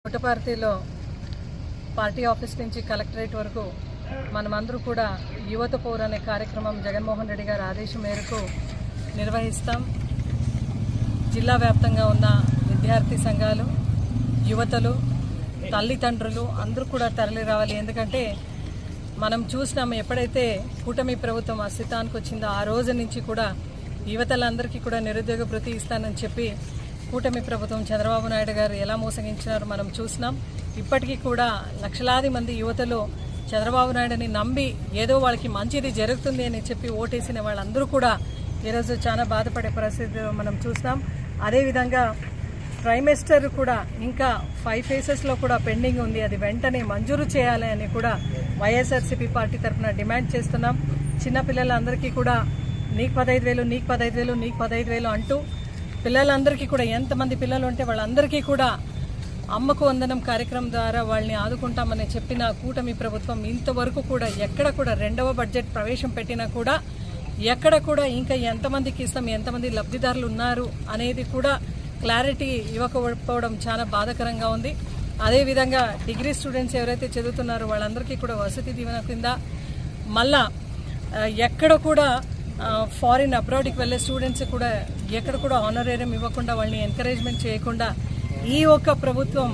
పుట్టపర్తిలో party office నుంచి collectorate వరకు మనమందరూ కూడా యువత పౌర్ అనే కార్యక్రమం జగన్మోహన్ రెడ్డి గారి ఆదేశం మేరకు నిర్వహిస్తాం. జిల్లా వ్యాప్తంగా ఉన్న విద్యార్థి సంఘాలు, యువతలు, తల్లిదండ్రులు అందరూ కూడా తరలి రావాలి. ఎందుకంటే మనం చూసినాము, ఎప్పుడైతే కూటమి ప్రభుత్వం అస్తిత్వానికి వచ్చిందో ఆ రోజు నుంచి కూడా యువతలందరికీ కూడా నిరుద్యోగ భృతి ఇస్తానని చెప్పి కూటమి ప్రభుత్వం చంద్రబాబు నాయుడు గారు ఎలా మోసగించినారో మనం చూసినాం. ఇప్పటికీ కూడా లక్షలాది మంది యువతలు చంద్రబాబు నాయుడుని నమ్మి ఏదో వాళ్ళకి మంచిది జరుగుతుంది అని చెప్పి ఓటేసిన వాళ్ళందరూ కూడా ఈరోజు చాలా బాధపడే పరిస్థితి మనం చూసినాం. అదేవిధంగా ట్రైమెస్టర్ కూడా ఇంకా 5 ఫేసెస్లో కూడా పెండింగ్ ఉంది. అది వెంటనే మంజూరు చేయాలి అని కూడా వైఎస్ఆర్సీపీ పార్టీ తరఫున డిమాండ్ చేస్తున్నాం. చిన్నపిల్లలందరికీ కూడా నీకు 15,000, నీకు 15,000, నీకు 15,000 అంటూ పిల్లలందరికీ కూడా ఎంతమంది పిల్లలు ఉంటే వాళ్ళందరికీ కూడా అమ్మకు వందనం కార్యక్రమం ద్వారా వాళ్ళని ఆదుకుంటామని చెప్పిన కూటమి ప్రభుత్వం ఇంతవరకు కూడా ఎక్కడ కూడా 2వ బడ్జెట్ ప్రవేశం పెట్టినా కూడా ఎక్కడ కూడా ఇంకా ఎంతమందికి ఇస్తాం, ఎంతమంది లబ్ధిదారులు ఉన్నారు అనేది కూడా క్లారిటీ ఇవ్వకపోవడం చాలా బాధాకరంగా ఉంది. అదేవిధంగా డిగ్రీ స్టూడెంట్స్ ఎవరైతే చదువుతున్నారో వాళ్ళందరికీ కూడా వసతి దీవెన కింద మళ్ళా ఎక్కడ కూడా ఫారిన్ అబ్రాడ్కి వెళ్ళే స్టూడెంట్స్ కూడా ఎక్కడ కూడా ఆనరేరియం ఇవ్వకుండా వాళ్ళని ఎంకరేజ్మెంట్ చేయకుండా ఈ ఒక్క ప్రభుత్వం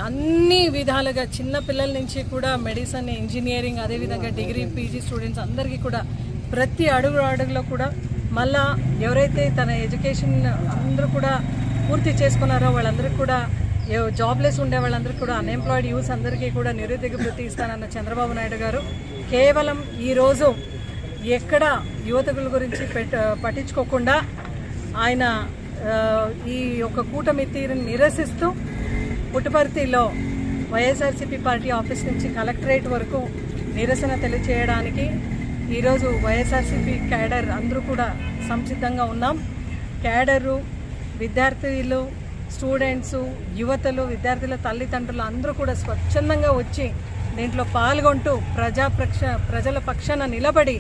అన్ని విధాలుగా చిన్న పిల్లల నుంచి కూడా మెడిసిన్, ఇంజనీరింగ్, అదేవిధంగా డిగ్రీ, పీజీ స్టూడెంట్స్ అందరికీ కూడా ప్రతి అడుగులో కూడా మళ్ళా ఎవరైతే తన ఎడ్యుకేషన్ అందరూ కూడా పూర్తి చేసుకున్నారో వాళ్ళందరికీ కూడా జాబ్లెస్ ఉండే వాళ్ళందరికీ కూడా అన్ఎంప్లాయిడ్ యూత్ అందరికీ కూడా నిరుద్యోగ భృతి ఇస్తానన్న చంద్రబాబు నాయుడు గారు కేవలం ఈరోజు ఎక్కడ యువతకుల గురించి పట్టించుకోకుండా ఆయన ఈ యొక్క కూటమి తీరుని నిరసిస్తూ పుట్టపర్తిలో వైఎస్ఆర్సీపీ పార్టీ ఆఫీస్ నుంచి కలెక్టరేట్ వరకు నిరసన తెలియచేయడానికి ఈరోజు వైఎస్ఆర్సీపీ క్యాడర్ అందరూ కూడా సంసిద్ధంగా ఉన్నాం. క్యాడరు, విద్యార్థులు, స్టూడెంట్సు, యువతలు, విద్యార్థుల తల్లిదండ్రులు అందరూ కూడా స్వచ్ఛందంగా వచ్చి దీంట్లో పాల్గొంటూ ప్రజల పక్షాన నిలబడి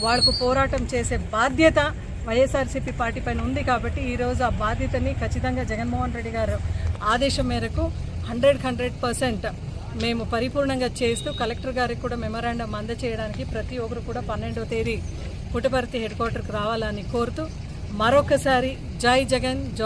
వాళ్లకు పోరాటం చేసే బాధ్యత వైఎస్ఆర్సీపీ పార్టీ పైన ఉంది. కాబట్టి ఈరోజు ఆ బాధ్యతని ఖచ్చితంగా జగన్మోహన్ రెడ్డి గారు ఆదేశం మేరకు 100% మేము పరిపూర్ణంగా చేస్తూ కలెక్టర్ గారికి కూడా మెమరాండం అందజేయడానికి ప్రతి ఒక్కరు కూడా 12వ తేదీ పుట్టపర్తి హెడ్ క్వార్టర్కి రావాలని కోరుతూ మరొకసారి జై జగన్.